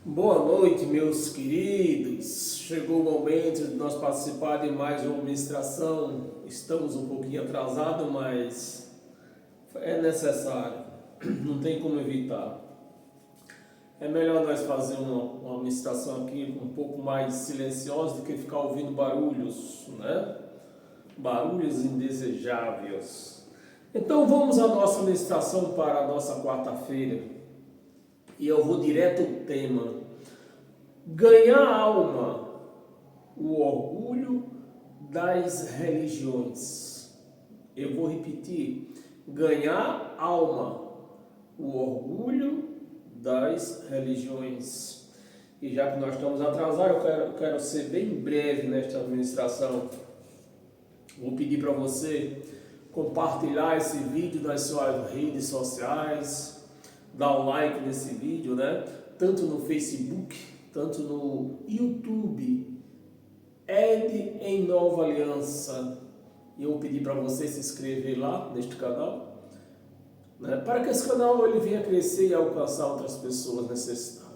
Boa noite, meus queridos. Chegou o momento de nós participar de mais uma ministração. Estamos um pouquinho atrasados, mas é necessário. Não tem como evitar. É melhor nós fazer uma ministração aqui um pouco mais silenciosa do que ficar ouvindo barulhos, né? Barulhos indesejáveis. Então vamos à nossa ministração para a nossa quarta-feira. E eu vou direto ao tema: ganhar alma, o orgulho das religiões. Eu vou repetir: ganhar alma, o orgulho das religiões. E já que nós estamos atrasados, eu quero ser bem breve nesta administração. Vou pedir para você compartilhar esse vídeo nas suas redes sociais, dar um like nesse vídeo, né? Tanto no Facebook, tanto no YouTube. Ed em Nova Aliança. E eu vou pedir para você se inscrever lá neste canal, né? Para que esse canal ele venha crescer e alcançar outras pessoas necessitadas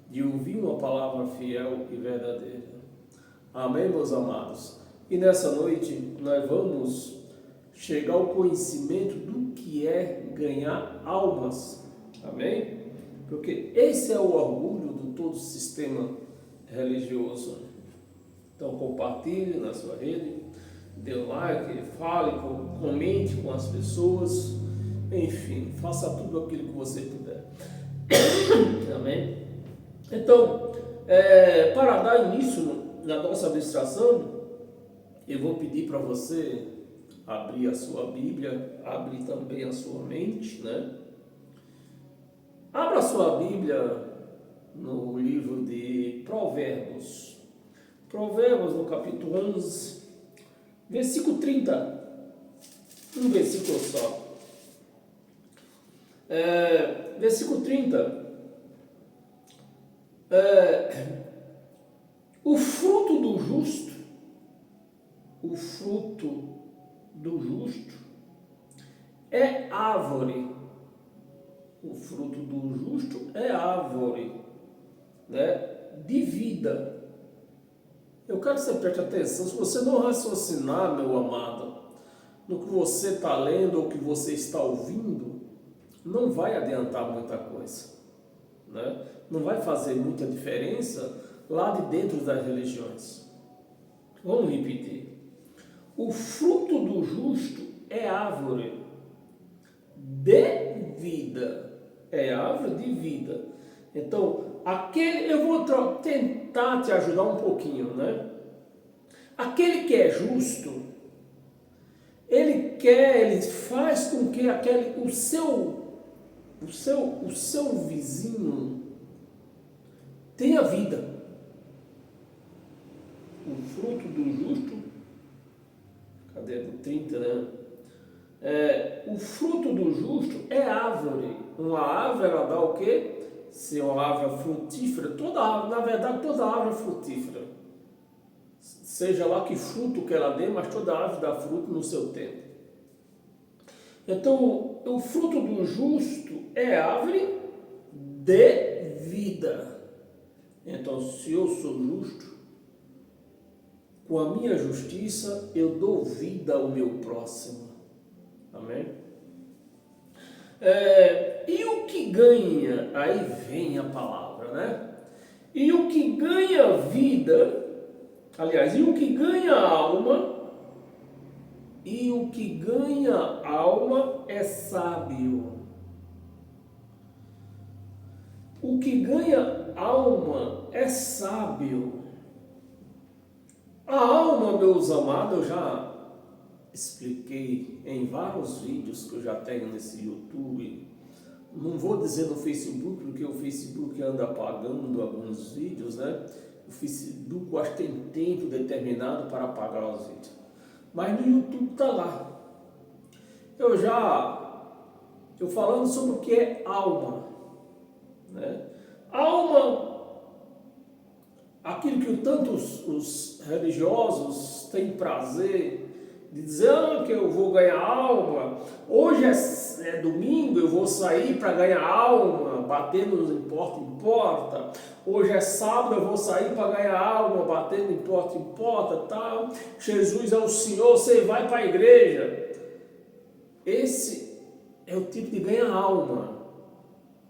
de ouvir uma palavra fiel e verdadeira. Amém, meus amados? E nessa noite nós vamos chegar ao conhecimento do que é ganhar almas. Amém? Porque esse é o orgulho de todo o sistema religioso. Então compartilhe na sua rede, dê like, fale, comente com as pessoas, enfim, faça tudo aquilo que você puder. Amém? Então, para dar início na nossa administração, eu vou pedir para você abrir a sua Bíblia, abrir também a sua mente, né? Abra a sua Bíblia no livro de Provérbios. Provérbios, no capítulo 11, versículo 30. Um versículo só. Versículo 30. O fruto do justo, é árvore. O fruto do justo é árvore, né, de vida. Eu quero que você preste atenção. Se você não raciocinar, meu amado, no que você está lendo ou que você está ouvindo, não vai adiantar muita coisa, né? Não vai fazer muita diferença lá de dentro das religiões. Vamos repetir. O fruto do justo é árvore de vida. É árvore de vida. Então, eu vou tentar te ajudar um pouquinho, né? Aquele que é justo, ele faz com que o seu vizinho tenha vida. O fruto do justo, cadê? Do 30, né? O fruto do justo é árvore. Uma árvore, ela dá o quê? Se uma árvore frutífera, toda árvore, na verdade, toda árvore é frutífera. Seja lá que fruto que ela dê, mas toda árvore dá fruto no seu tempo. Então, o fruto do justo é árvore de vida. Então, se eu sou justo, com a minha justiça, eu dou vida ao meu próximo. Amém? E o que ganha, aí vem a palavra, né? E o que ganha vida, aliás, e o que ganha alma, é sábio. O que ganha alma é sábio. A alma, meus amados, eu já expliquei em vários vídeos que eu já tenho nesse YouTube. Não vou dizer no Facebook, porque o Facebook anda apagando alguns vídeos, né? O Facebook, eu acho que tem tempo determinado para apagar os vídeos. Mas no YouTube está lá. Eu falando sobre o que é alma, né? Alma, aquilo que tanto os religiosos têm prazer de dizer que eu vou ganhar alma. Hoje é domingo, eu vou sair para ganhar alma, batendo nos importa. Hoje é sábado, eu vou sair para ganhar alma, batendo importa, tal. Jesus é o Senhor, você vai para a igreja. Esse é o tipo de ganhar alma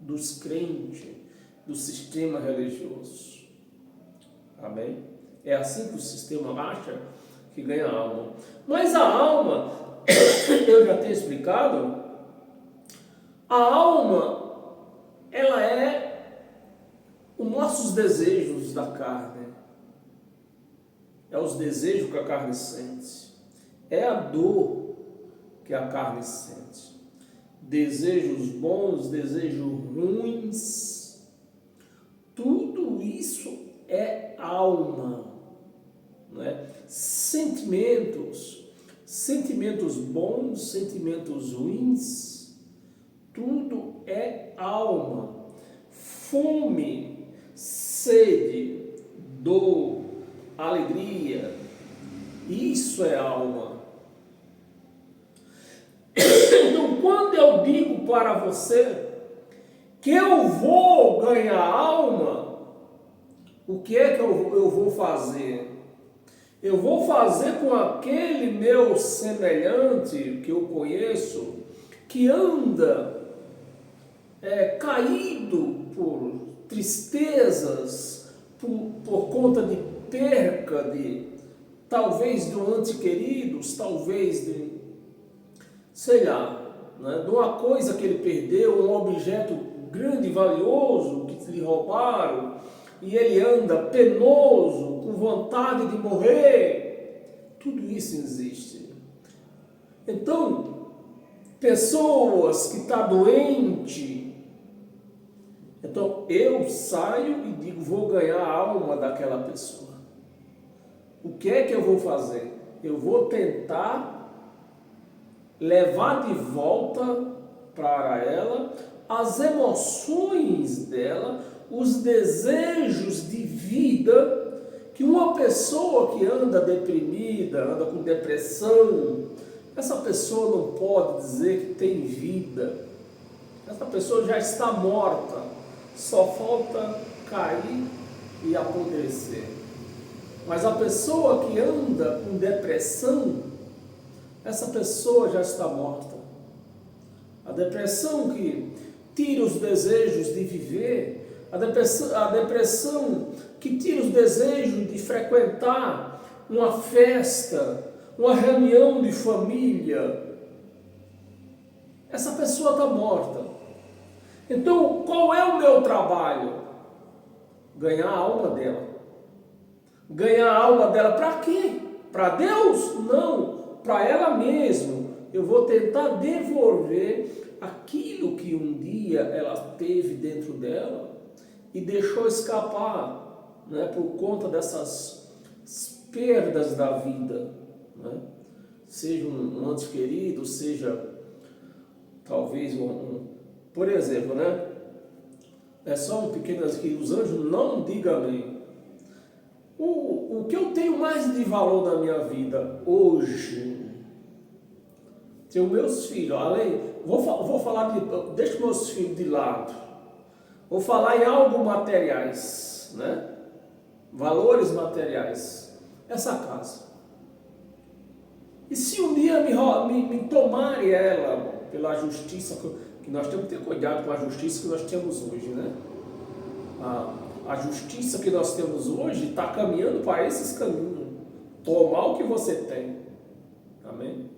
dos crentes, do sistema religioso. Amém? É assim que o sistema acha que ganha alma. Mas a alma, eu já tenho explicado, a alma, ela é os nossos desejos da carne. É os desejos que a carne sente. É a dor que a carne sente. Desejos bons, desejos ruins, tudo isso é alma, né? Sentimentos bons, sentimentos ruins, tudo é alma. Fome, sede, dor, alegria, isso é alma. Então, quando eu digo para você que eu vou ganhar alma, o que é que eu vou fazer? Eu vou fazer com aquele meu semelhante que eu conheço, que anda caído por tristezas, por conta de perca, talvez de um ente queridos, talvez de, sei lá, né, de uma coisa que ele perdeu, um objeto grande e valioso que lhe roubaram, e ele anda penoso, com vontade de morrer. Tudo isso existe. Então, pessoas que estão doentes, então eu saio e digo, vou ganhar a alma daquela pessoa. O que é que eu vou fazer? Eu vou tentar levar de volta para ela as emoções dela, os desejos de vida que uma pessoa que anda deprimida, anda com depressão, essa pessoa não pode dizer que tem vida. Essa pessoa já está morta, só falta cair e apodrecer. Mas a pessoa que anda com depressão, essa pessoa já está morta. A depressão que tira os desejos de viver, a depressão que tira os desejos de frequentar uma festa, uma reunião de família, essa pessoa está morta. Então, qual é o meu trabalho? Ganhar a alma dela. Ganhar a alma dela para quê? Para Deus? Não, para ela mesma. Eu vou tentar devolver aquilo que um dia ela teve dentro dela e deixou escapar, né, por conta dessas perdas da vida, né? Seja um ente querido, seja talvez por exemplo, né? É só um pequeno que os anjos não digam amém. O que eu tenho mais de valor na minha vida hoje, tenho meus filhos, vou falar deixa meus filhos de lado, vou falar em algo materiais, né? Valores materiais, essa casa. E se um dia me tomarem ela pela justiça, que nós temos que ter cuidado com a justiça que nós temos hoje, né? A justiça que nós temos hoje está caminhando para esses caminhos. Tomar o que você tem. Amém?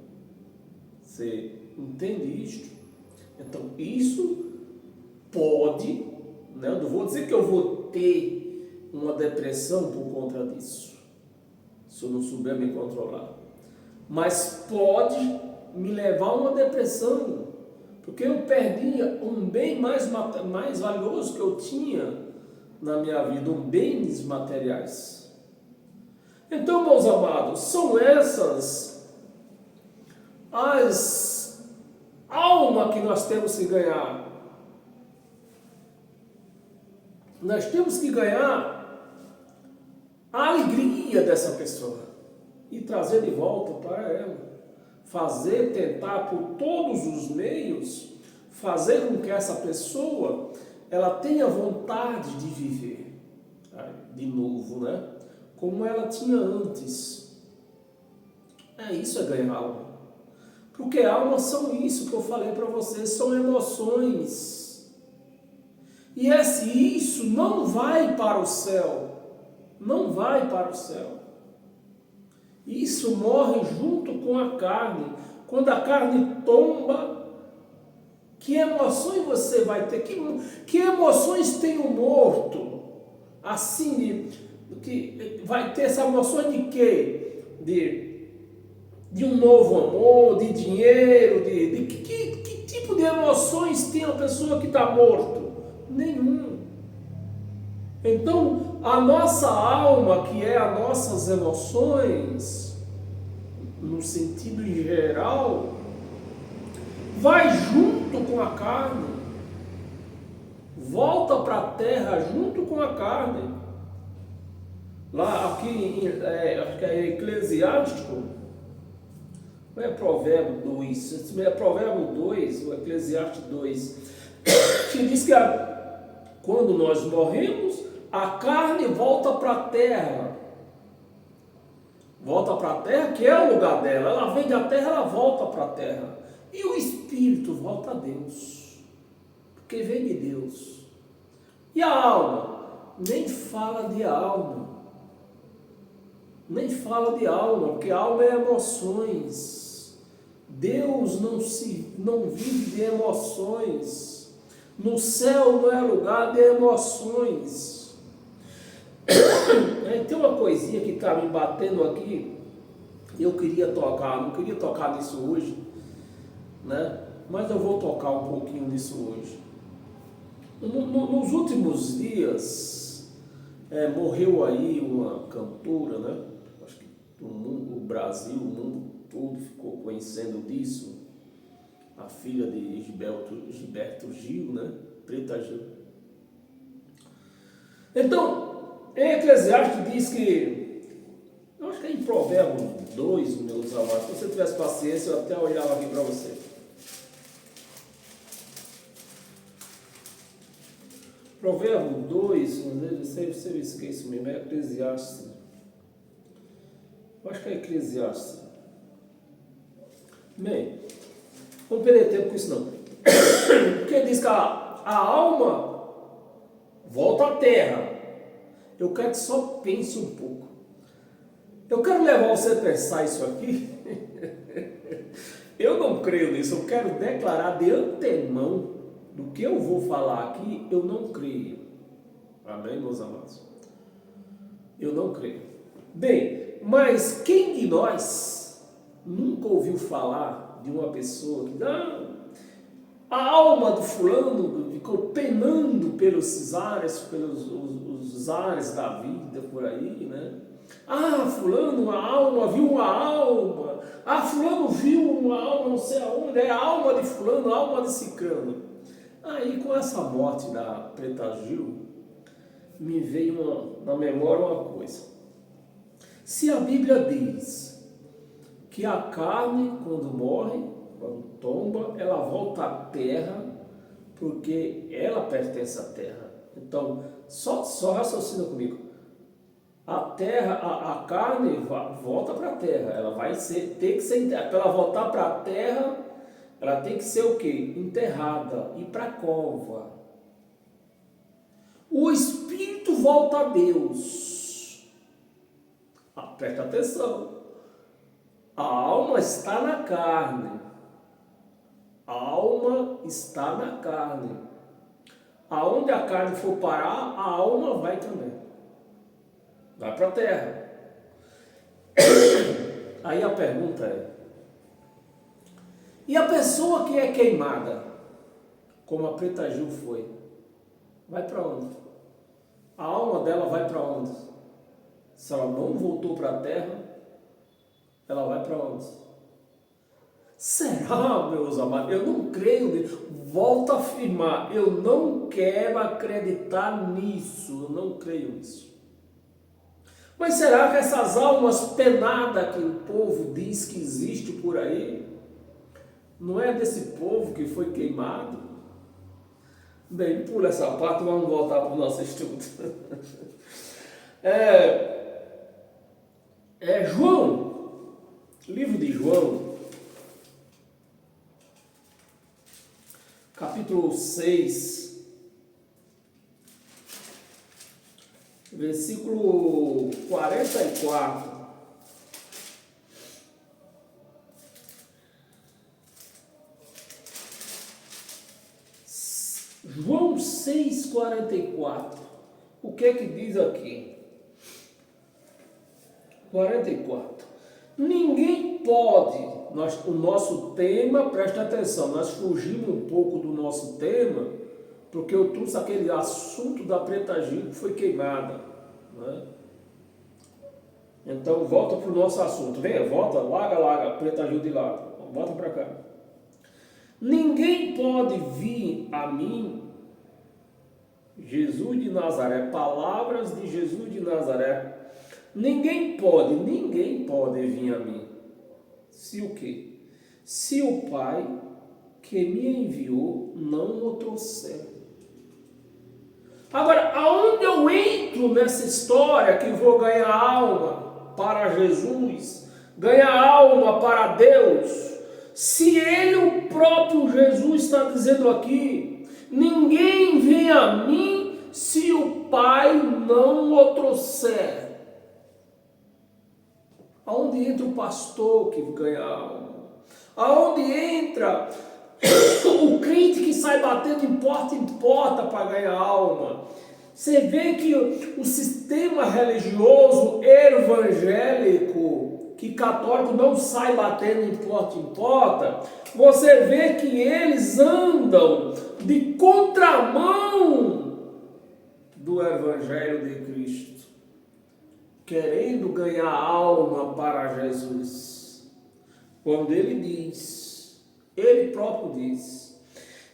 Você entende isto? Então, isso pode, né? Eu não vou dizer que eu vou ter uma depressão por conta disso, se eu não souber me controlar. Mas pode me levar a uma depressão, porque eu perdi um bem mais valioso que eu tinha na minha vida, bens materiais. Então, meus amados, são essas as almas que nós temos que ganhar. Nós temos que ganhar a alegria dessa pessoa e trazer de volta para ela. tentar por todos os meios, fazer com que essa pessoa ela tenha vontade de viver de novo, né? Como ela tinha antes. Isso é ganhar alma. Porque almas são isso que eu falei para vocês, são emoções. E isso não vai para o céu. Não vai para o céu. Isso morre junto com a carne. Quando a carne tomba, que emoções você vai ter? Que emoções tem o morto? Assim, que vai ter essa emoção de quê? De um novo amor, de dinheiro, que tipo de emoções tem a pessoa que está morto? Nenhum. Então, a nossa alma, que é as nossas emoções, no sentido geral, vai junto com a carne, volta para a terra junto com a carne. Lá, aqui, acho que é Eclesiástico, não é Provérbio 2, é Provérbio 2, o Eclesiástico 2, que diz que quando nós morremos, a carne volta para a terra. Volta para a terra, que é o lugar dela. Ela vem da terra, ela volta para a terra. E o espírito volta a Deus, porque vem de Deus. E a alma? Nem fala de alma. Nem fala de alma, porque alma é emoções. Deus não vive de emoções. No céu não é lugar de emoções. Tem uma coisinha que está me batendo aqui, eu queria tocar, não queria tocar nisso hoje, né? Mas eu vou tocar um pouquinho nisso hoje. Nos últimos dias, morreu aí uma cantora, né? Acho que o Brasil, o mundo todo ficou conhecendo disso, a filha de Gilberto Gil, né? Preta Gil. Então, em Eclesiastes diz que, eu acho que é em Provérbios 2, meus amados, se você tivesse paciência, eu até olhava aqui para você. Provérbio 2, se eu esqueço mesmo, é Eclesiastes. Eu acho que é Eclesiastes. Bem, não perder tempo com isso não. Porque diz que a alma volta à terra. Eu quero que só pense um pouco. Eu quero levar você a pensar isso aqui. Eu não creio nisso. Eu quero declarar de antemão do que eu vou falar aqui, eu não creio. Amém, meus amados? Eu não creio. Bem, mas quem de nós nunca ouviu falar de uma pessoa que a alma do fulano ficou penando pelos ares, os ares da vida por aí, né? Fulano, viu uma alma. Fulano viu uma alma, não sei aonde, é a alma de fulano, a alma de cicrano. Aí, com essa morte da Preta Gil, me veio na memória uma coisa. Se a Bíblia diz que a carne, quando morre, quando tomba, ela volta à terra, porque ela pertence à terra. Então, só raciocina comigo. A terra, a carne volta para a terra. Ela ter que ser enterrada. Para ela voltar para a terra, ela tem que ser o quê? Enterrada, ir para a cova. O espírito volta a Deus. Presta atenção. A alma está na carne. A alma está na carne. Aonde a carne for parar, a alma vai também. Vai para a terra. Aí a pergunta é: e a pessoa que é queimada, como a Preta Gil foi, vai para onde? A alma dela vai para onde? Se ela não voltou para a terra, ela vai para onde? Será, meus amados? Eu não creio nisso. Volto a afirmar, eu não quero acreditar nisso. Eu não creio nisso. Mas será que essas almas penadas que o povo diz que existe por aí, não é desse povo que foi queimado? Bem, pula essa parte e vamos voltar para o nosso estudo. João, livro de João, capítulo 6, versículo 44. João 6,44. O que é que diz aqui? 44. Ninguém pode, o nosso tema, presta atenção, nós fugimos um pouco do nosso tema, porque eu trouxe aquele assunto da Preta Gil que foi queimada, né? Então volta para o nosso assunto, venha, volta, larga, Preta Gil de lado, volta para cá. Ninguém pode vir a mim, Jesus de Nazaré, palavras de Jesus de Nazaré. Ninguém pode vir a mim. Se o quê? Se o Pai que me enviou não o trouxer. Agora, aonde eu entro nessa história que vou ganhar alma para Jesus, ganhar alma para Deus, se Ele, o próprio Jesus, está dizendo aqui, ninguém vem a mim se o Pai não o trouxer. Aonde entra o pastor que ganha alma? Aonde entra o crente que sai batendo em porta para ganhar alma? Você vê que o sistema religioso evangélico, que católico não sai batendo em porta, você vê que eles andam de contramão do evangelho de Cristo, querendo ganhar alma para Jesus. Quando ele próprio diz,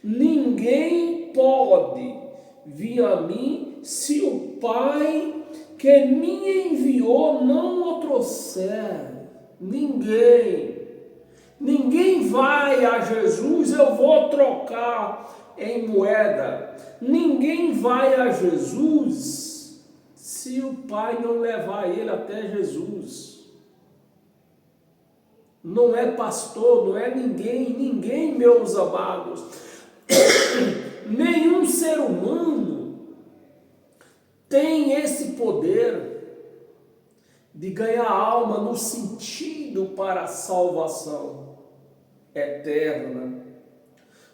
ninguém pode vir a mim se o Pai que me enviou não o trouxer. Ninguém vai a Jesus, eu vou trocar em moeda. Ninguém vai a Jesus se o Pai não levar ele até Jesus. Não é pastor, não é ninguém, meus amados. Nenhum ser humano tem esse poder de ganhar alma no sentido para a salvação eterna.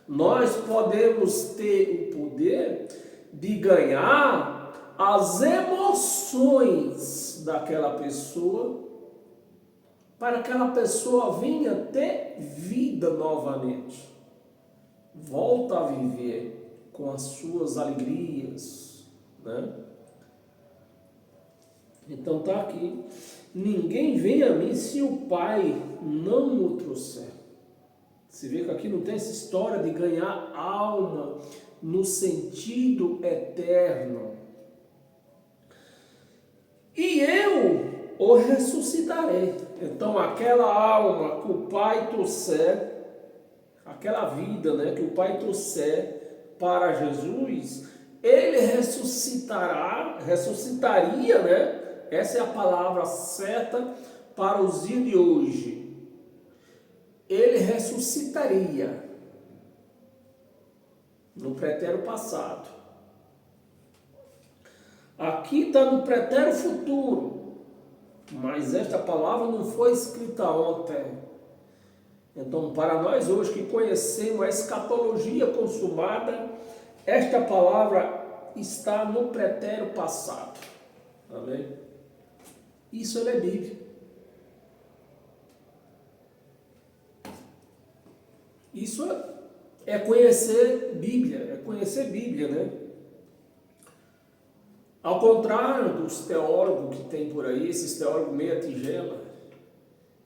Nós podemos ter o poder de ganhar as emoções daquela pessoa, para que aquela pessoa venha ter vida novamente, volta a viver com as suas alegrias, né? Então está aqui, ninguém vem a mim se o Pai não o trouxer. Você vê que aqui não tem essa história de ganhar alma no sentido eterno. E eu o ressuscitarei. Então aquela alma que o Pai trouxer, aquela vida, né, que o Pai trouxer para Jesus, ele ressuscitaria, né? Essa é a palavra certa para os dias de hoje. Ele ressuscitaria no pretérito passado. Aqui está no pretérito futuro, mas esta palavra não foi escrita ontem. Então, para nós hoje que conhecemos a escatologia consumada, esta palavra está no pretérito passado. Amém? Isso é Bíblia. Isso é conhecer Bíblia, né? Ao contrário dos teólogos que tem por aí, esses teólogos meia tigela,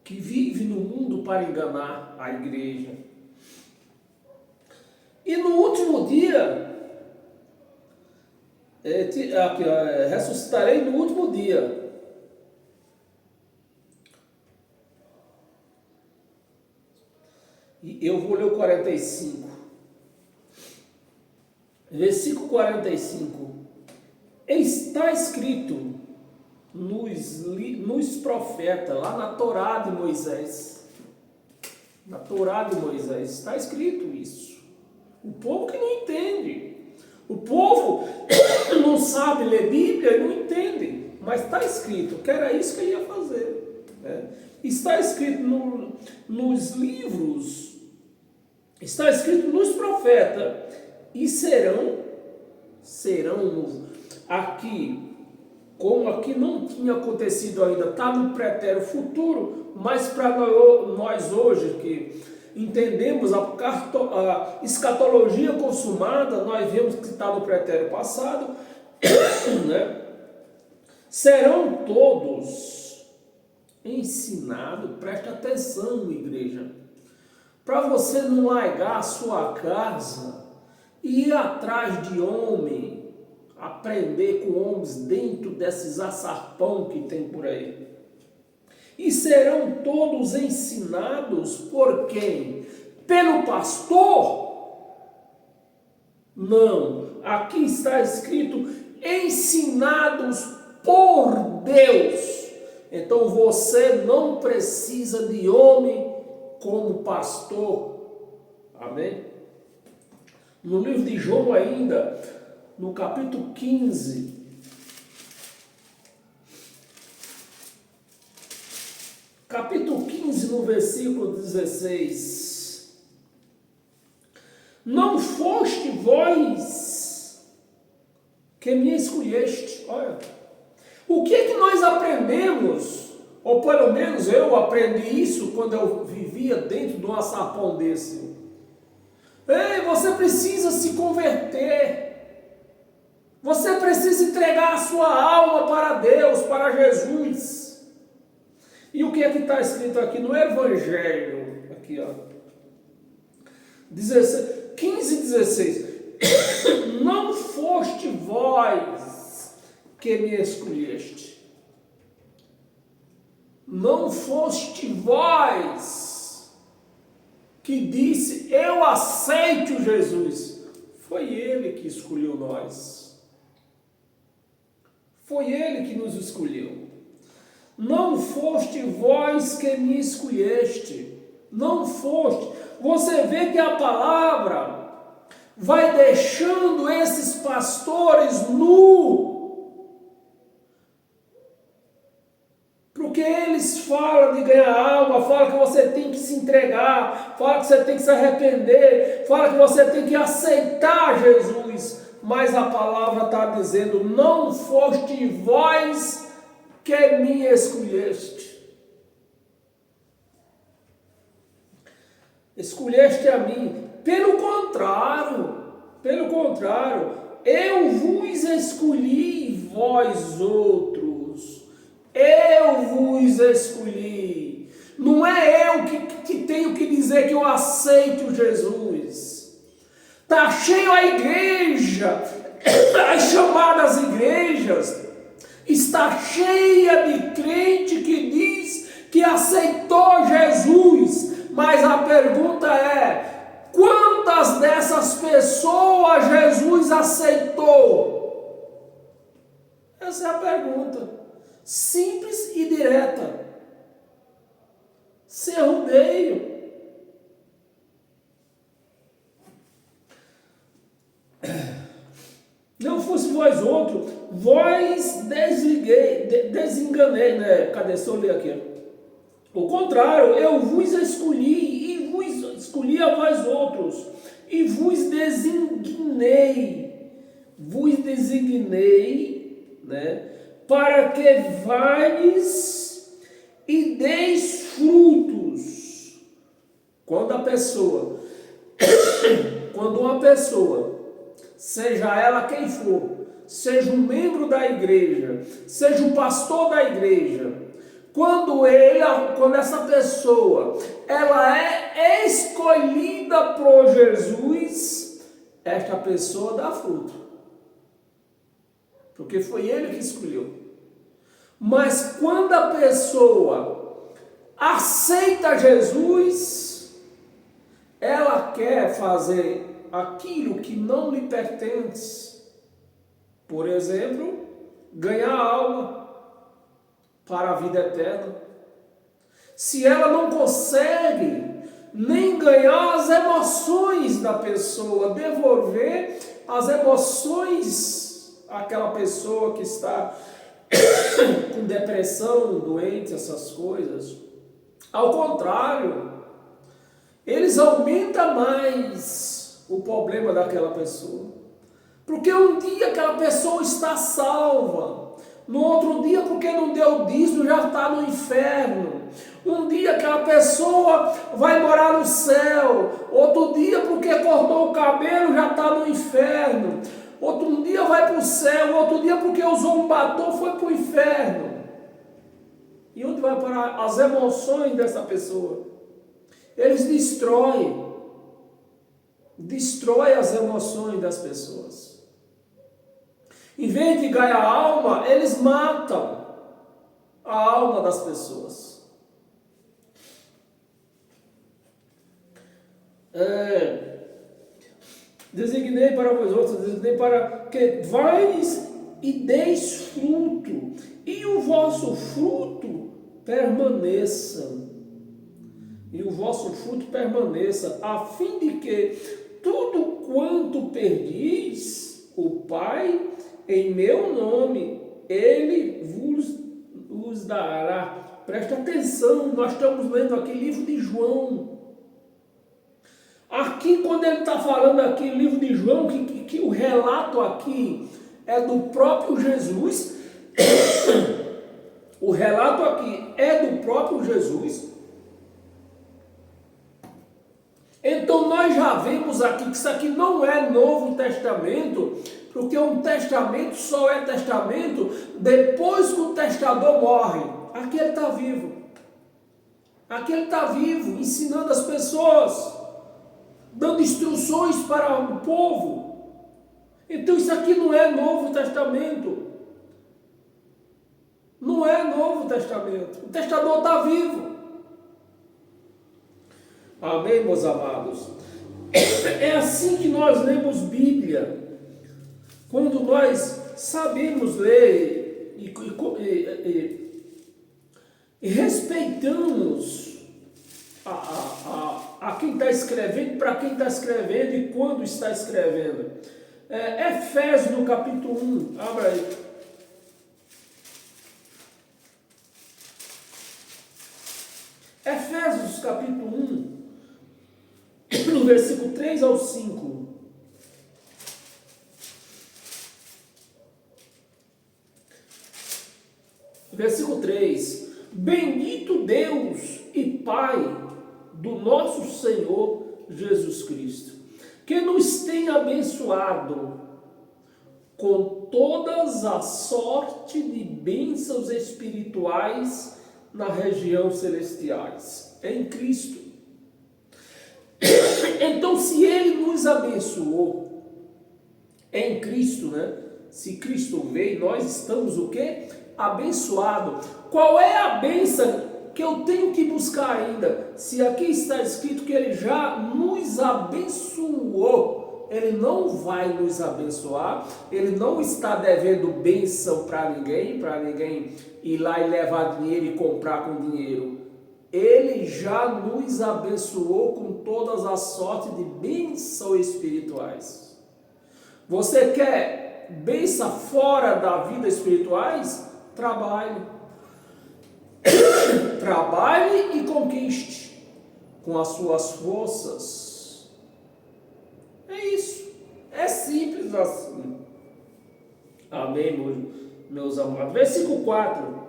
que vivem no mundo para enganar a igreja. E no último dia, ressuscitarei no último dia. eu vou ler o 45. Versículo 45. Está escrito nos profetas, lá na Torá de Moisés. Na Torá de Moisés está escrito isso. O povo que não entende. O povo não sabe ler Bíblia e não entende. Mas está escrito que era isso que ele ia fazer. Né? Está escrito nos livros, está escrito nos profetas, e serão aqui, como aqui não tinha acontecido ainda, está no pretérito futuro, mas para nós hoje que entendemos a escatologia consumada, nós vemos que está no pretérito passado, né? Serão todos ensinados, preste atenção, igreja, para você não largar a sua casa e ir atrás de homem, aprender com homens dentro desses açarpão que tem por aí. E serão todos ensinados por quem? Pelo pastor? Não, aqui está escrito ensinados por Deus. Então você não precisa de homem como pastor. Amém? No livro de João ainda, no capítulo 15, no versículo 16. Não foste vós que me escolheste. Olha, o que é que nós aprendemos, ou pelo menos eu aprendi isso quando eu vivia dentro de um açapão desse. Ei, você precisa se converter. Você precisa entregar a sua alma para Deus, para Jesus. E o que é que está escrito aqui no Evangelho? Aqui, ó. 15, 16. Não foste vós que me escolheste. Não foste vós que disse, eu aceito Jesus. Foi Ele que escolheu nós. Foi Ele que nos escolheu. Não foste vós que me escolheste. Não foste. Você vê que a palavra vai deixando esses pastores porque eles falam de ganhar alma, falam que você tem que se entregar, falam que você tem que se arrepender, falam que você tem que aceitar Jesus. Mas a palavra está dizendo, não foste vós que me escolheste. Escolheste a mim. Pelo contrário, eu vos escolhi, vós outros. Eu vos escolhi. Não é eu que tenho que dizer que eu aceito Jesus. Está cheio a igreja, as chamadas igrejas, está cheia de crente que diz que aceitou Jesus, mas a pergunta é, quantas dessas pessoas Jesus aceitou? Essa é a pergunta, simples e direta, sem rodeio. Não fosse vós outro, vós desenganei, né? Cadê? Só ler aqui. O contrário, eu vos escolhi e vos escolhi a vós outros e vos designei, né? Para que vais e deis frutos. Quando uma pessoa, seja ela quem for, seja um membro da igreja, seja um pastor da igreja, quando essa pessoa, ela é escolhida por Jesus, esta pessoa dá fruto, porque foi Ele que escolheu. Mas quando a pessoa aceita Jesus, ela quer fazer aquilo que não lhe pertence. Por exemplo, ganhar alma para a vida eterna. Se ela não consegue nem ganhar as emoções da pessoa, devolver as emoções àquela pessoa que está com depressão, doente, essas coisas. Ao contrário, eles aumentam mais o problema daquela pessoa. Porque um dia aquela pessoa está salva, no outro dia, porque não deu dízimo, já está no inferno. Um dia aquela pessoa vai morar no céu, outro dia porque cortou o cabelo já está no inferno. Outro dia vai para o céu, outro dia porque usou um batom foi para o inferno. E onde vai parar as emoções dessa pessoa? Eles destroem as emoções das pessoas. Em vez de ganhar a alma, eles matam a alma das pessoas. Designei para vós outros, designei para que vais e deis fruto, e o vosso fruto permaneça. E o vosso fruto permaneça, a fim de que tudo quanto perdis, o Pai, em meu nome, Ele vos dará. Presta atenção, nós estamos lendo aqui livro de João. Aqui, quando ele está falando aqui, livro de João, que o relato aqui é do próprio Jesus. O relato aqui é do próprio Jesus. Então nós já vimos aqui que isso aqui não é Novo Testamento, porque um testamento só é testamento depois que o testador morre. Aqui ele está vivo. Aqui ele está vivo, ensinando as pessoas, dando instruções para o povo. Então isso aqui não é Novo Testamento. Não é Novo Testamento. O testador está vivo. Amém, meus amados? É assim que nós lemos Bíblia. Quando nós sabemos ler e respeitamos a quem está escrevendo, para quem está escrevendo e quando está escrevendo. Efésios no capítulo 1, abra aí. Efésios capítulo 1, no versículo 3 ao 5. Versículo 3. Bendito Deus e Pai do nosso Senhor Jesus Cristo, que nos tem abençoado com todas a sorte de bênçãos espirituais na região celestiais, em Cristo. Então, se Ele nos abençoou em Cristo, né? Se Cristo veio, nós estamos o quê? Abençoado. Qual é a bênção que eu tenho que buscar ainda? Se aqui está escrito que Ele já nos abençoou, Ele não vai nos abençoar, Ele não está devendo bênção para ninguém ir lá e levar dinheiro e comprar com dinheiro. Ele já nos abençoou com todas as sortes de bênçãos espirituais. Você quer bênção fora da vida espirituais? Trabalhe. Trabalhe e conquiste com as suas forças. É isso. É simples assim. Amém, meus amados. Versículo 4.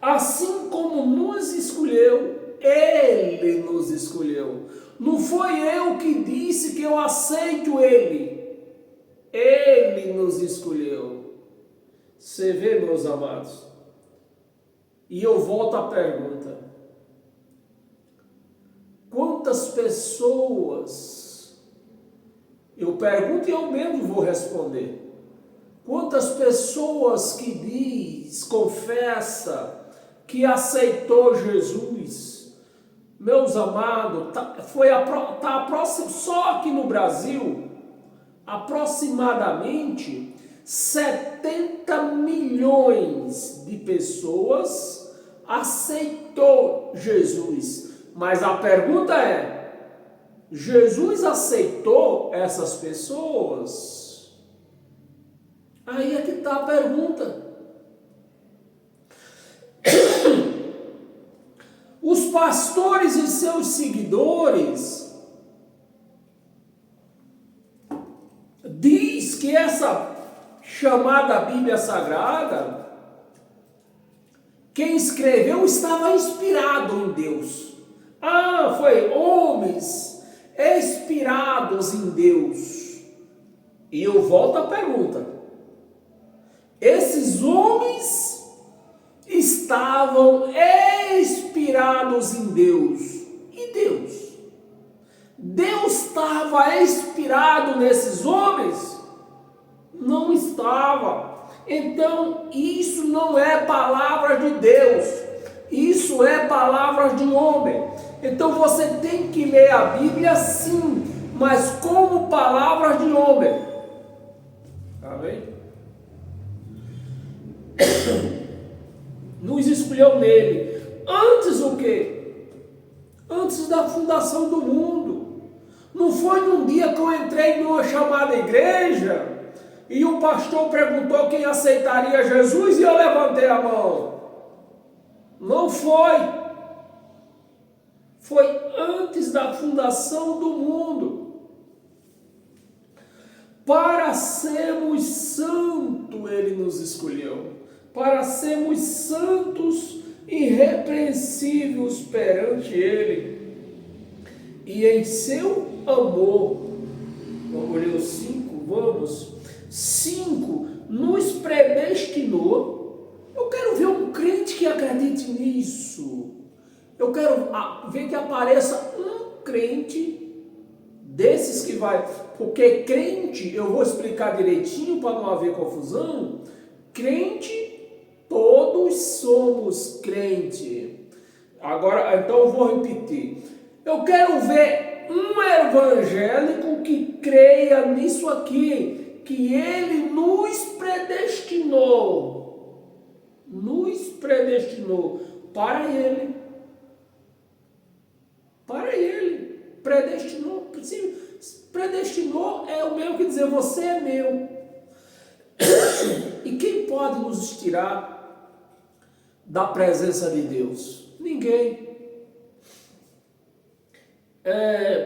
Assim como nos escolheu, Ele nos escolheu. Não foi eu que disse que eu aceito Ele. Ele nos escolheu. Você vê, meus amados? E eu volto à pergunta. Quantas pessoas, eu pergunto e eu mesmo vou responder. Quantas pessoas que diz, confessa, que aceitou Jesus, Meus amados, só aqui no Brasil, aproximadamente 70 milhões de pessoas aceitou Jesus. Mas a pergunta é, Jesus aceitou essas pessoas? Aí é que está a pergunta. Os pastores e seus seguidores diz que essa chamada Bíblia Sagrada, quem escreveu estava inspirado em Deus. Foi homens inspirados em Deus. E eu volto à pergunta. Esses homens estavam inspirados em Deus. E Deus? Deus estava inspirado nesses homens? Não estava. Então, isso não é palavra de Deus. Isso é palavra de um homem. Então, você tem que ler a Bíblia sim, mas como palavra de homem. Amém? Nos escolheu nele. Antes o quê? Antes da fundação do mundo. Não foi num dia que eu entrei numa chamada igreja e o pastor perguntou quem aceitaria Jesus e eu levantei a mão. Não foi. Foi antes da fundação do mundo. Para sermos santos, ele nos escolheu. Para sermos santos e irrepreensíveis perante ele. E em seu amor, vamos ler os 5, vamos. 5, nos predestinou. Eu quero ver um crente que acredite nisso. Eu quero ver que apareça um crente desses que vai. Porque crente, eu vou explicar direitinho para não haver confusão. Crente, todos somos crente. Agora, então eu vou repetir. Eu quero ver um evangélico que creia nisso aqui, que ele nos predestinou para ele, predestinou é o mesmo que dizer você é meu. E quem pode nos tirar da presença de Deus? Ninguém.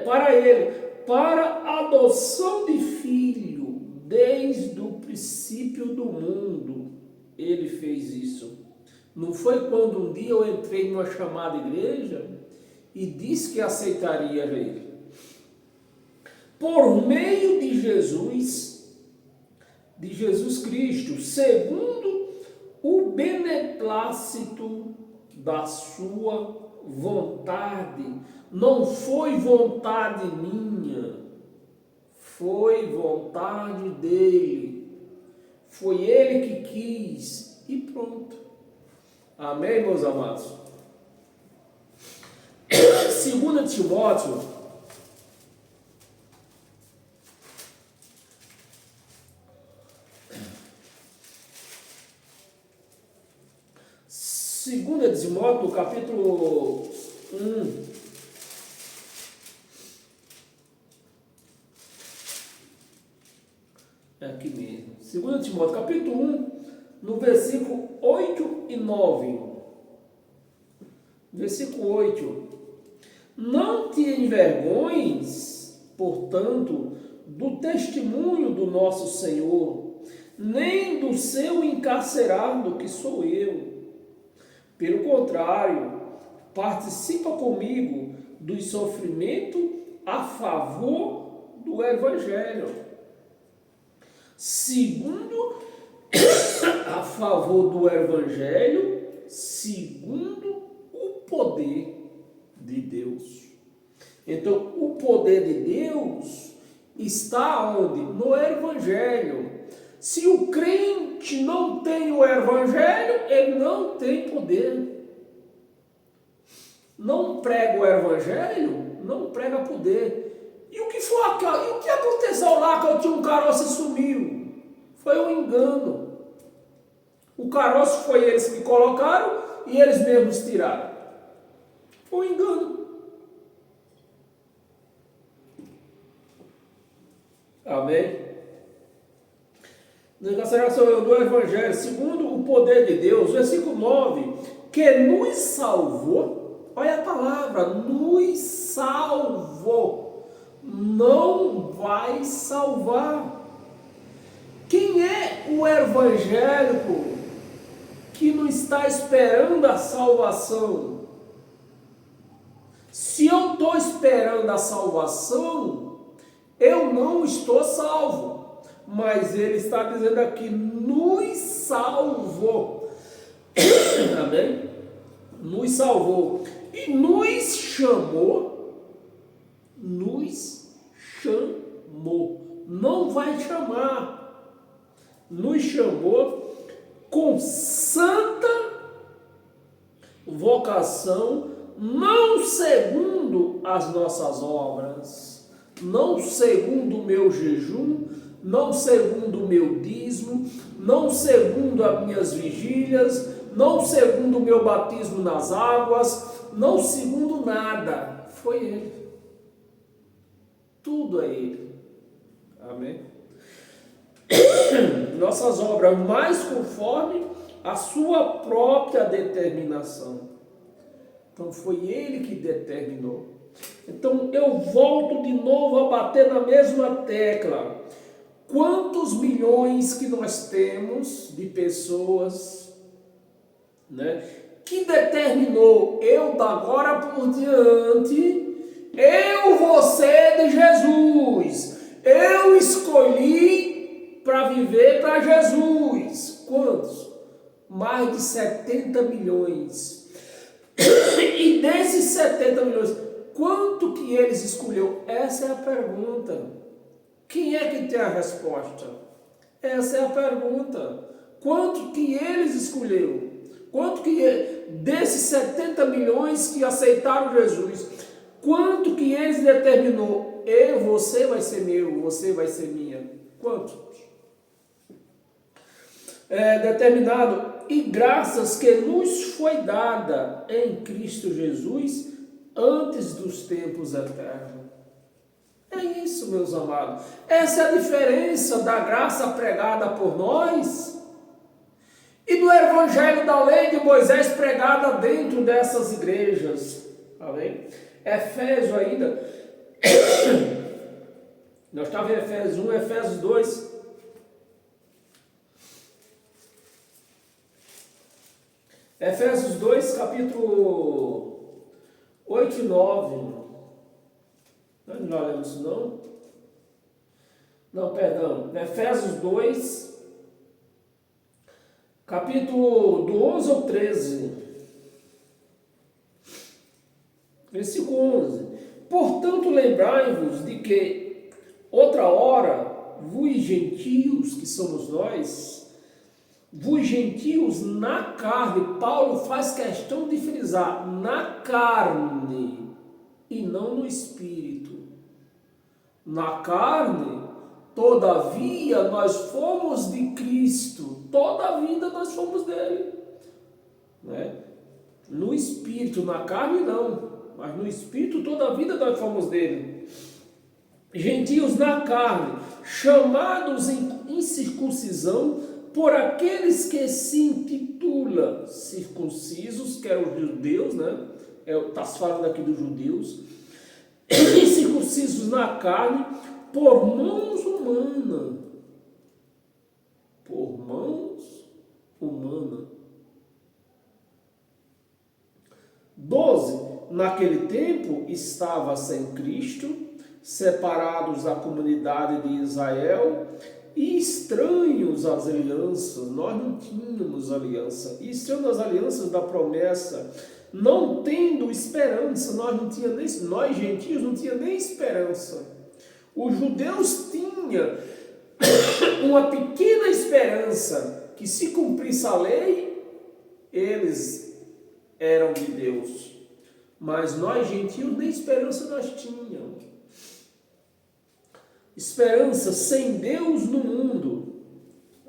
Para ele, para a adoção de filho, desde o princípio do mundo, ele fez isso. Não foi quando um dia eu entrei numa chamada igreja e disse que aceitaria ele. Por meio de Jesus Cristo, segundo o beneplácito da sua vontade. Não foi vontade minha, foi vontade dele. Foi ele que quis e pronto. Amém, meus amados? 2 Timóteo, capítulo 1. É aqui mesmo. 2 Timóteo, capítulo 1, no versículo 8 e 9. Versículo 8. Não te envergonhes, portanto, do testemunho do nosso Senhor, nem do seu encarcerado, que sou eu. Pelo contrário, participa comigo do sofrimento a favor do Evangelho. Segundo, a favor do Evangelho, segundo o poder de Deus. Então, o poder de Deus está onde? No Evangelho. Se o crente não tem o Evangelho, ele não tem poder. não prega o evangelho, não prega poder. E o que foi e o que aconteceu lá que eu tinha um caroço e sumiu? Foi um engano. O caroço foi eles que colocaram e eles mesmos tiraram. Foi um engano. Amém? Consideração do Evangelho, segundo o poder de Deus, versículo 9, que nos salvou, olha a palavra, nos salvou, não vai salvar. Quem é o evangélico que não está esperando a salvação? Se eu estou esperando a salvação, eu não estou salvo. Mas ele está dizendo aqui, nos salvou. Amém? Nos salvou. E nos chamou. Nos chamou. Não vai chamar. Nos chamou com santa vocação, não segundo as nossas obras, não segundo o meu jejum, não segundo o meu dízimo, não segundo as minhas vigílias, não segundo o meu batismo nas águas, não segundo nada. Foi Ele. Tudo é Ele. Amém? Nossas obras, mais conforme a sua própria determinação. Então foi Ele que determinou. Então eu volto de novo a bater na mesma tecla. Quantos milhões que nós temos de pessoas, né, que determinou, eu da agora por diante, eu vou ser de Jesus, eu escolhi para viver para Jesus. Quantos? Mais de 70 milhões. E desses 70 milhões, quanto que eles escolheu? Essa é a pergunta. Quem é que tem a resposta? Essa é a pergunta. Quanto que eles escolheram? Quanto que desses 70 milhões que aceitaram Jesus, quanto que eles determinou? Você vai ser meu, você vai ser minha. Quanto? Determinado. E graças que nos foi dada em Cristo Jesus antes dos tempos eternos. É isso, meus amados. Essa é a diferença da graça pregada por nós e do evangelho da lei de Moisés pregada dentro dessas igrejas. Amém? Efésios ainda. Nós estávamos em Efésios 1, Efésios 2. Efésios 2, capítulo 8 e 9. Nós não olhamos isso não? Não, perdão. Efésios 2, capítulo do 11 ao 13. Versículo 11. Portanto, lembrai-vos de que outra hora, vos gentios, que somos nós, vos gentios na carne, Paulo faz questão de frisar, na carne e não no espírito. Na carne, todavia, nós fomos de Cristo, toda a vida nós fomos dele, né? No espírito, na carne não, mas no espírito toda a vida nós fomos dele. Gentios na carne, chamados em circuncisão por aqueles que se intitulam circuncisos, que eram os judeus, né? Está se falando aqui dos judeus, circuncisos na carne, por mãos humanas. Por mãos humanas. 12. Naquele tempo estava sem Cristo, separados da comunidade de Israel e estranhos às alianças. Nós não tínhamos aliança. E estranhos às alianças da promessa, não tendo esperança. Nós gentios não tínhamos nem esperança. Os judeus tinham uma pequena esperança que, se cumprisse a lei, eles eram de Deus. Mas nós, gentios, nem esperança nós tínhamos. Esperança sem Deus no mundo.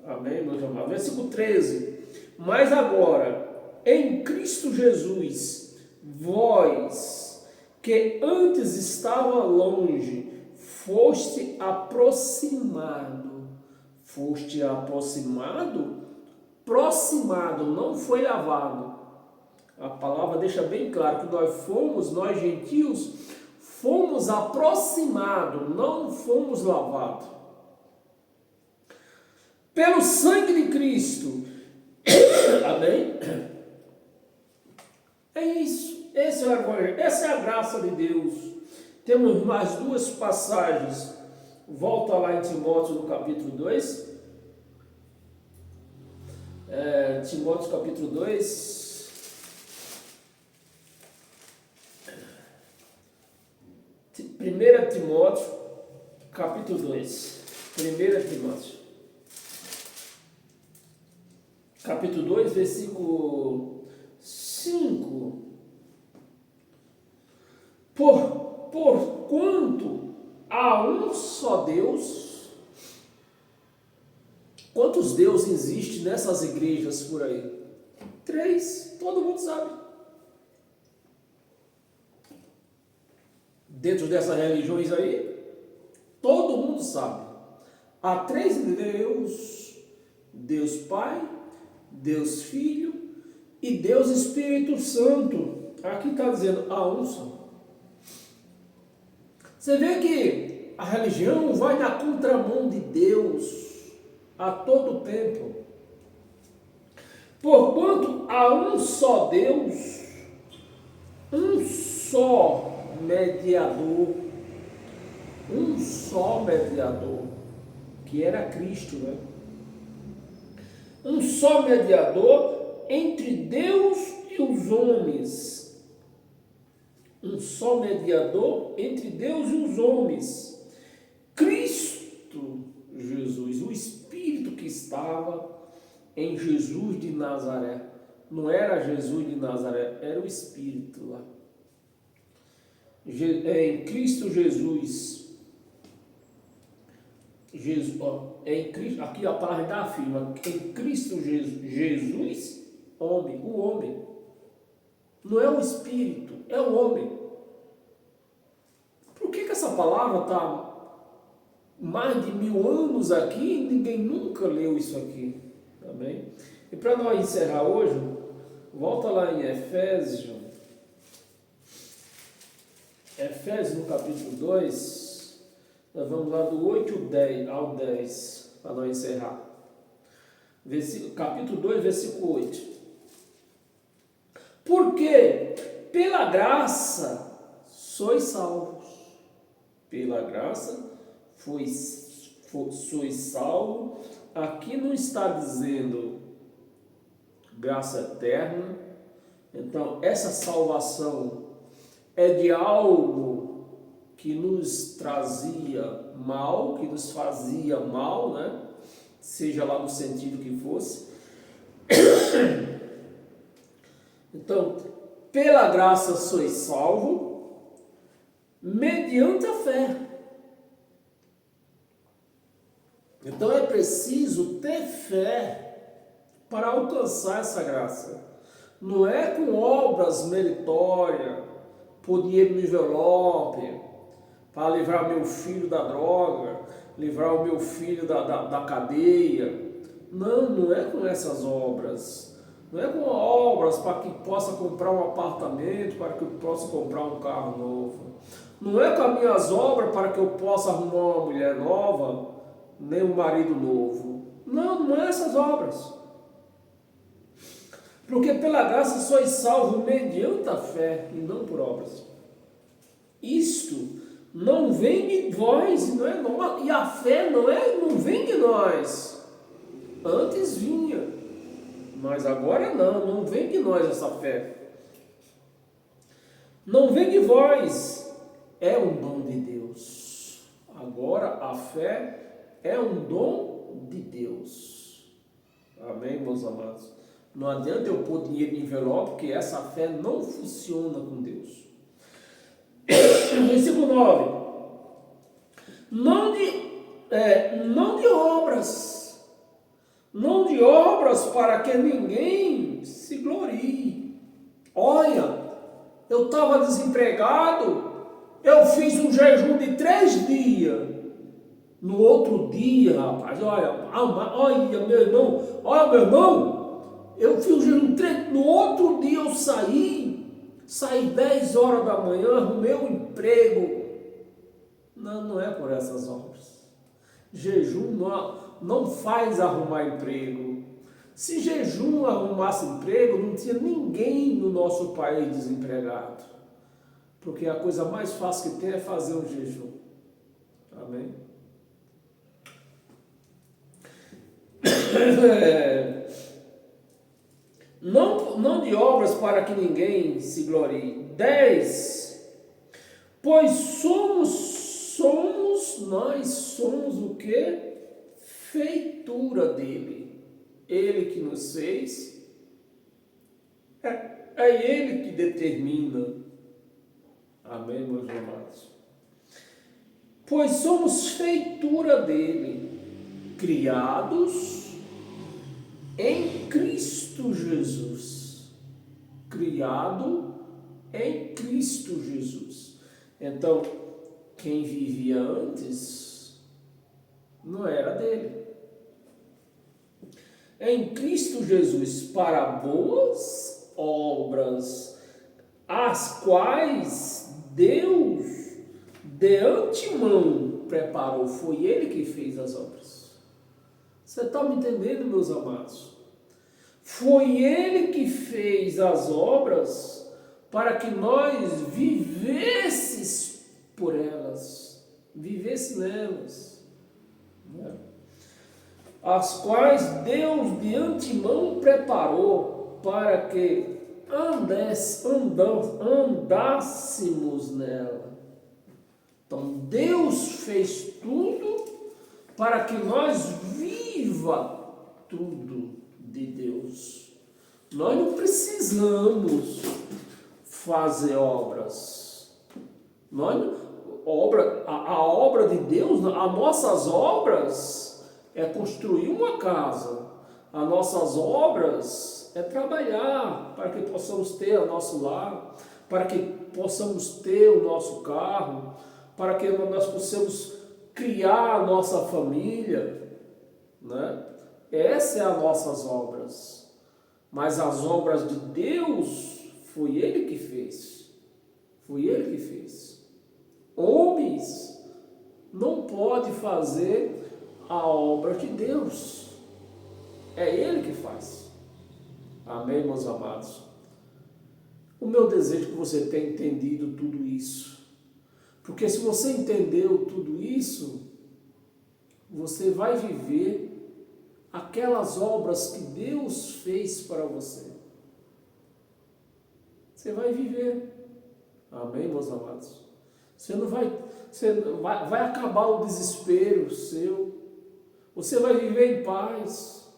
Amém, meus amados? Versículo 13. Mas agora, em Cristo Jesus, vós, que antes estava longe, foste aproximado. Foste aproximado? Proximado, não foi lavado. A palavra deixa bem claro que nós gentios, fomos aproximados, não fomos lavados. Pelo sangue de Cristo. Amém? É isso. Esse é o Evangelho. Essa é a graça de Deus. Temos mais duas passagens. Volta lá em Timóteo no capítulo 2. Timóteo capítulo 2. 1 Timóteo capítulo 2. 1 Timóteo capítulo 2, versículo 5. Porquanto há um só Deus. Quantos deuses existem nessas igrejas por aí? 3, todo mundo sabe. Dentro dessas religiões aí, todo mundo sabe. Há 3 Deus: Deus Pai, Deus Filho e Deus Espírito Santo. Aqui está dizendo há um só. Você vê que a religião vai na contramão de Deus a todo tempo. Porquanto há um só Deus, um só mediador, que era Cristo, né? Um só mediador entre Deus e os homens. Um só mediador entre Deus e os homens. Cristo Jesus, o Espírito que estava em Jesus de Nazaré. Não era Jesus de Nazaré, era o Espírito lá. Em Cristo Jesus. Em Cristo, aqui a palavra afirma, em Cristo Jesus, homem, o homem. Não é o Espírito, é o homem. Por que essa palavra está mais de 1000 anos aqui e ninguém nunca leu isso aqui? Tá bem? E para nós encerrar hoje, volta lá em Efésios no capítulo 2, nós vamos lá do 8 ao 10, para nós encerrar. Capítulo 2, versículo 8. Porque pela graça sois salvos. Pela graça sois salvos. Aqui não está dizendo graça eterna. Então, essa salvação é de algo que nos trazia mal, que nos fazia mal, né? Seja lá no sentido que fosse. Então, pela graça sois salvo, mediante a fé. Então é preciso ter fé para alcançar essa graça. Não é com obras meritórias, por dinheiro no envelope, para livrar meu filho da droga, livrar o meu filho da cadeia. Não é com essas obras. Não é com obras para que possa comprar um apartamento, para que eu possa comprar um carro novo. Não é com as minhas obras para que eu possa arrumar uma mulher nova, nem um marido novo. Não é essas obras. Porque pela graça sois salvos mediante a fé e não por obras. Isto não vem de vós, não é nós, e a fé não vem de nós. Antes vinha, mas agora não vem de nós essa fé. Não vem de vós, é um dom de Deus. Agora a fé é um dom de Deus. Amém, meus amados? Não adianta eu pôr dinheiro em envelope, porque essa fé não funciona com Deus. Versículo 9. Não de obras, não de obras para que ninguém se glorie. Olha, eu estava desempregado, eu fiz um jejum de 3 dias. No outro dia, rapaz, olha meu irmão, eu fiz um jejum, no outro dia eu saí 10 horas da manhã, arrumei um emprego. Não é por essas obras. Jejum não faz arrumar emprego. Se jejum arrumasse emprego, não tinha ninguém no nosso país desempregado. Porque a coisa mais fácil que tem é fazer um jejum. Amém? Não de obras para que ninguém se glorie. 10. Pois nós somos o que? Feitura dele. Ele que nos fez. É ele que determina. Amém, meus amados? Pois somos feitura dele, criados em Cristo Jesus. Criado em Cristo Jesus. Então, quem vivia antes não era dele. Em Cristo Jesus, para boas obras, as quais Deus de antemão preparou. Foi Ele que fez as obras. Você está me entendendo, meus amados? Foi Ele que fez as obras para que nós vivesses por elas, vivesse nelas, né? As quais Deus de antemão preparou para que andássemos nela. Então Deus fez tudo para que nós viva tudo de Deus. Nós não precisamos fazer obras. A obra de Deus, as nossas obras é construir uma casa. As nossas obras é trabalhar para que possamos ter o nosso lar, para que possamos ter o nosso carro, para que nós possamos criar a nossa família, né? Essas são as nossas obras. Mas as obras de Deus, foi Ele que fez. Foi Ele que fez. Homens não podem fazer a obra de Deus. É Ele que faz. Amém, meus amados? O meu desejo é que você tenha entendido tudo isso. Porque se você entendeu tudo isso, você vai viver aquelas obras que Deus fez para você. Você vai viver. Amém, meus amados? Vai acabar o desespero seu. Você vai viver em paz.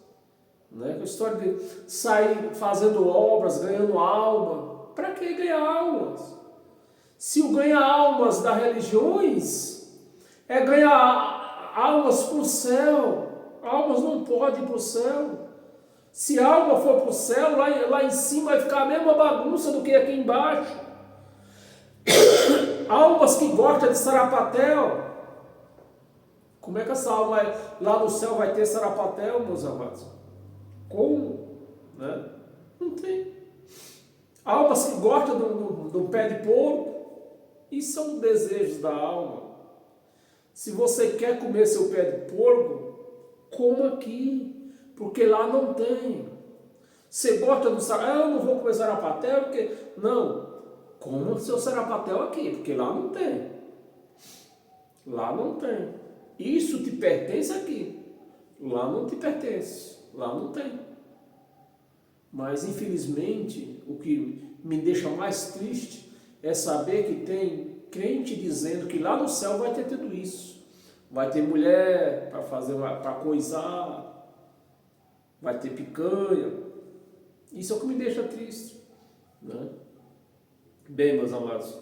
Né? Com a história de sair fazendo obras, ganhando alma. Para que ganhar almas? Se o ganhar almas das religiões é ganhar almas para o céu. Almas não podem ir para o céu. Se a alma for para o céu, lá em cima vai ficar a mesma bagunça do que aqui embaixo. Almas que gostam de sarapatel. Como é que essa alma lá no céu vai ter sarapatel, meus amados? Como? Né? Não tem. Almas que gostam do pé de porco. Isso são desejos da alma. Se você quer comer seu pé de porco, coma aqui, porque lá não tem. Você gosta do sarapatel? Eu não vou comer sarapatel, porque... Não, coma o seu sarapatel aqui, porque lá não tem. Lá não tem. Isso te pertence aqui. Lá não te pertence. Lá não tem. Mas, infelizmente, o que me deixa mais triste é saber que tem crente dizendo que lá no céu vai ter tudo isso. Vai ter mulher para coisar, vai ter picanha. Isso é o que me deixa triste. Né? Bem, meus amados,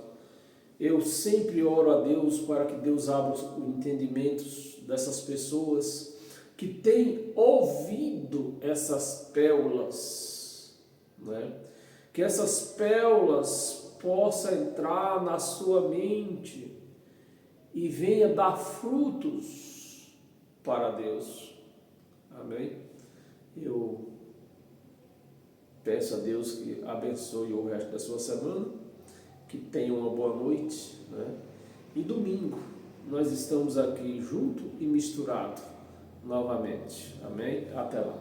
Eu sempre oro a Deus para que Deus abra o entendimento dessas pessoas que têm ouvido essas pérolas, né? Que essas pérolas possam entrar na sua mente e venha dar frutos para Deus. Amém? Eu peço a Deus que abençoe o resto da sua semana, que tenha uma boa noite, né? E domingo nós estamos aqui junto e misturado novamente. Amém? Até lá.